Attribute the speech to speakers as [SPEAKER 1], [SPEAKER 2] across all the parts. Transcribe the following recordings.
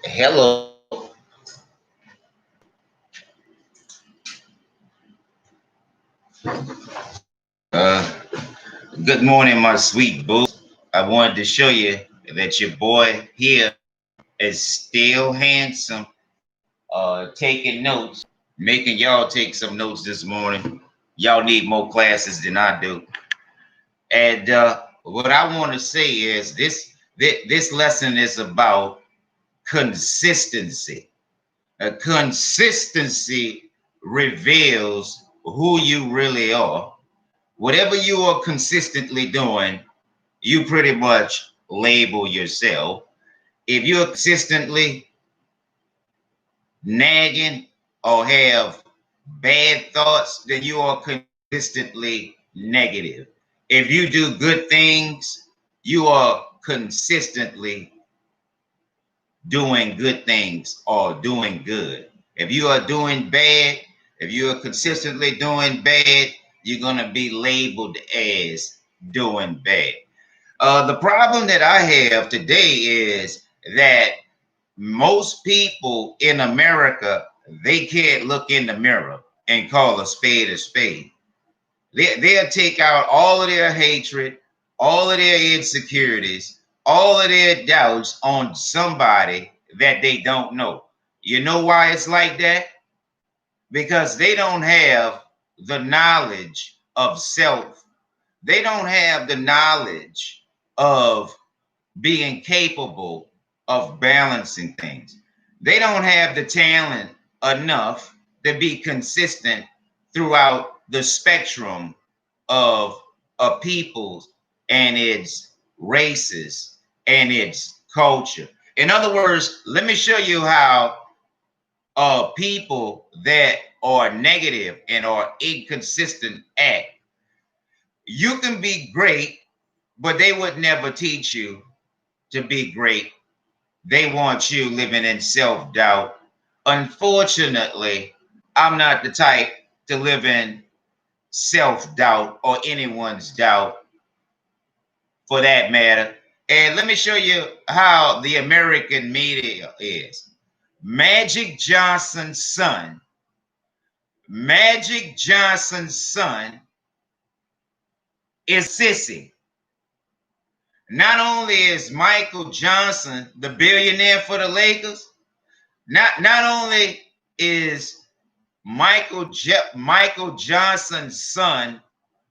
[SPEAKER 1] Hello. Uh, Good morning, my sweet boo. I wanted to show you that your boy here is still handsome. Taking notes, making y'all take some notes this morning. Y'all need more classes than I do. And what I want to say is this lesson is about consistency. Consistency reveals who you really are. Whatever you are consistently doing, you pretty much label yourself. If you're consistently nagging or have bad thoughts, then you are consistently negative. If you do good things, you are consistently doing good things or doing good. If you are doing bad, if you are consistently doing bad, you're going to be labeled as doing bad. The problem that I have today is that most people in America, they can't look in the mirror and call a spade a spade. They'll take out all of their hatred, all of their insecurities, all of their doubts on somebody that they don't know. You know why it's like that? Because they don't have the knowledge of self. They don't have the knowledge of being capable of balancing things. They don't have the talent enough to be consistent throughout the spectrum of a peoples and its races and its culture. In other words, let me show you how people that are negative and are inconsistent act. You can be great, but they would never teach you to be great. They want you living in self doubt. Unfortunately, I'm not the type to live in self doubt or anyone's doubt for that matter. And let me show you how the American media is. Magic Johnson's son, Magic Johnson's son is sissy. Not only is Michael Johnson the billionaire for the Lakers, not only is Michael Johnson's son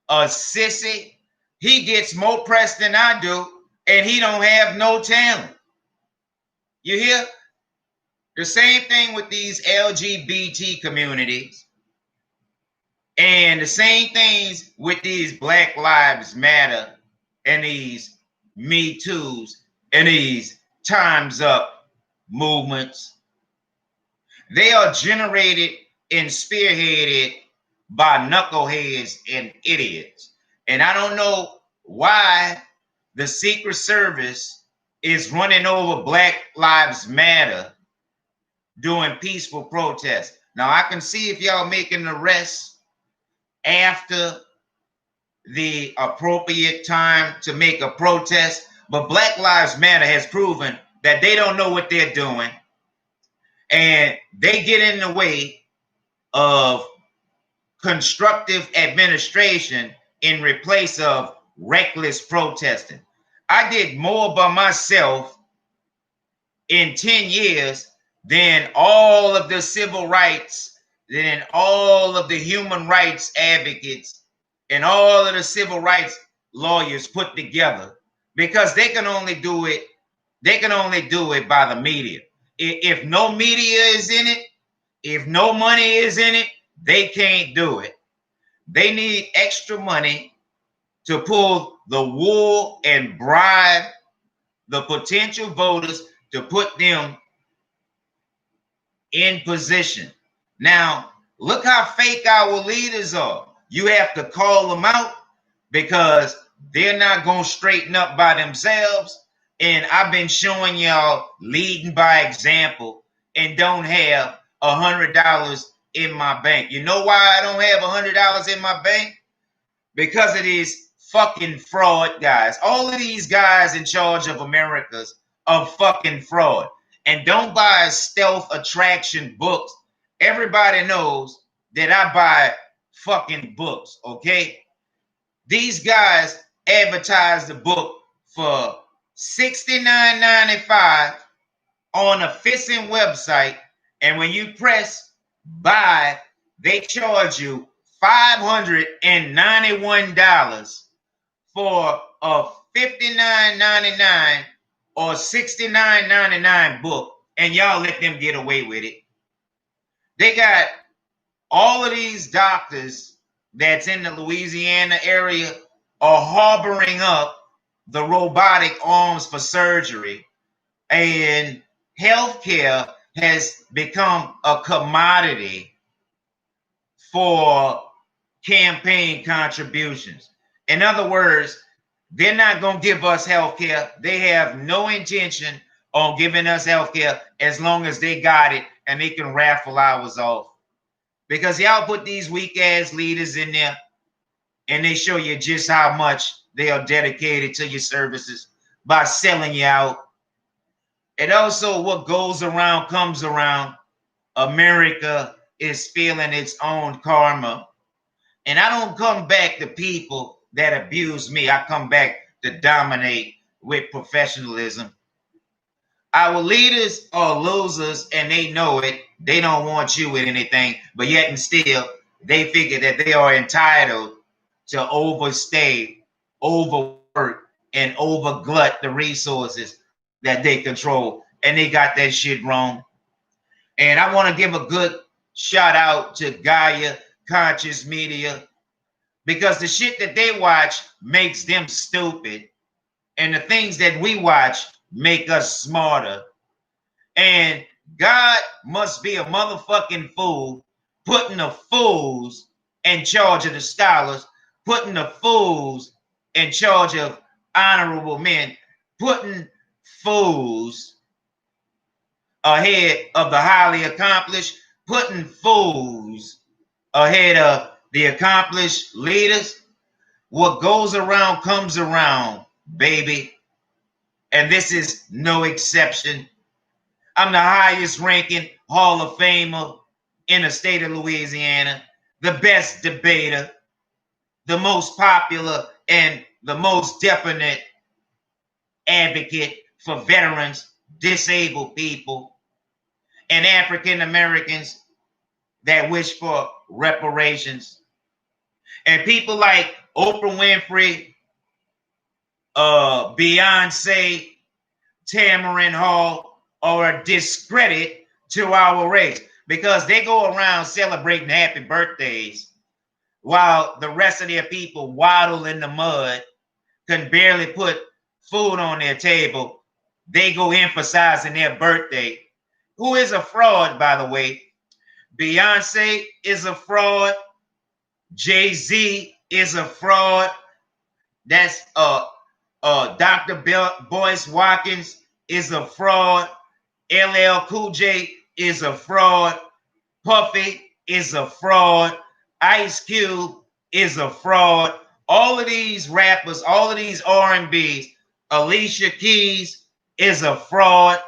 [SPEAKER 1] a sissy, he gets more press than I do, and he don't have no talent. You hear? The same thing with these LGBT communities, and the same things with these Black Lives Matter and these Me Too's and these Time's Up movements. They are generated and spearheaded by knuckleheads and idiots. And I don't know why the Secret Service is running over Black Lives Matter doing peaceful protests. Now, I can see if y'all making arrests after the appropriate time to make a protest, but Black Lives Matter has proven that they don't know what they're doing, and they get in the way of constructive administration in replace of reckless protesting. I did more by myself in 10 years than all of the civil rights, than all of the human rights advocates, and all of the civil rights lawyers put together, because they can only do it by the media. If no media is in it, if no money is in it, they can't do it. They need extra money to pull the wool and bribe the potential voters to put them in position. Now, look how fake our leaders are. You have to call them out because they're not going to straighten up by themselves. And I've been showing y'all leading by example and don't have $100 in my bank. You know why I don't have $100 in my bank? Because of these fucking fraud guys. All of these guys in charge of America's are fucking fraud. And don't buy stealth attraction books. Everybody knows that I buy fucking books, okay? These guys advertise the book for $69.95 on a phishing website. And when you press buy, they charge you $591 for a $59.99 or $69.99 book, and y'all let them get away with it. They got all of these doctors that's in the Louisiana area are harboring up the robotic arms for surgery, and healthcare has become a commodity for campaign contributions. In other words, they're not going to give us health care. They have no intention on giving us health care as long as they got it and they can raffle ours off. Because y'all put these weak ass leaders in there and they show you just how much they are dedicated to your services by selling you out. And also, what goes around comes around. America is feeling its own karma. And I don't come back to people that abuse me. I come back to dominate with professionalism. Our leaders are losers and they know it. They don't want you with anything, but yet and still, they figure that they are entitled to overstay, overwork, and overglut the resources that they control. And they got that shit wrong. And I want to give a good shout out to Gaia Conscious Media, because the shit that they watch makes them stupid, and the things that we watch make us smarter. And God must be a motherfucking fool putting the fools in charge of the scholars, putting the fools in charge of honorable men, putting fools ahead of the highly accomplished, putting fools ahead of the accomplished leaders. What goes around comes around, baby. And this is no exception. I'm the highest ranking Hall of Famer in the state of Louisiana, the best debater, the most popular and the most definite advocate for veterans, disabled people, and African Americans that wish for reparations. And people like Oprah Winfrey, Beyonce, Tamron Hall are a discredit to our race because they go around celebrating happy birthdays while the rest of their people waddle in the mud, can barely put food on their table. They go emphasizing their birthday. Who is a fraud, by the way? Beyonce is a fraud. Jay-Z is a fraud. That's Dr. Boyce Watkins is a fraud. LL Cool J is a fraud. Puffy is a fraud. Ice Cube is a fraud. All of these rappers, all of these R&Bs, Alicia Keys is a fraud.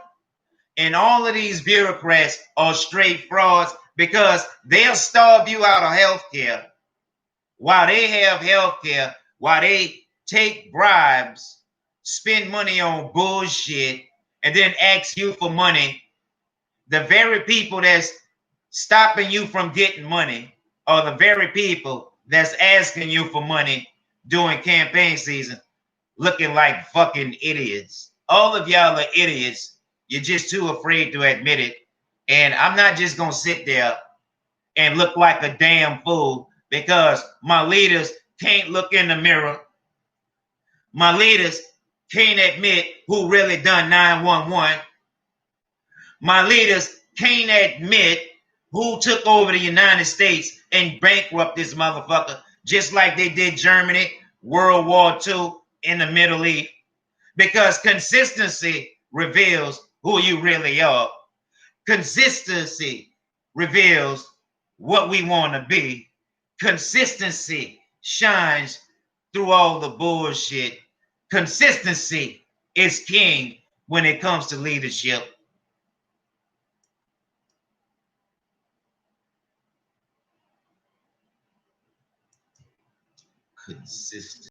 [SPEAKER 1] And all of these bureaucrats are straight frauds because they'll starve you out of health care while they have health care, while they take bribes, spend money on bullshit, and then ask you for money. The very people that's stopping you from getting money are the very people that's asking you for money during campaign season, looking like fucking idiots. All of y'all are idiots. You're just too afraid to admit it. And I'm not just going to sit there and look like a damn fool because my leaders can't look in the mirror. My leaders can't admit who really done 911. My leaders can't admit who took over the United States and bankrupted this motherfucker, just like they did Germany, World War II, in the Middle East. Because consistency reveals who you really are. Consistency reveals what we want to be. Consistency shines through all the bullshit. Consistency is king when it comes to leadership. consistent.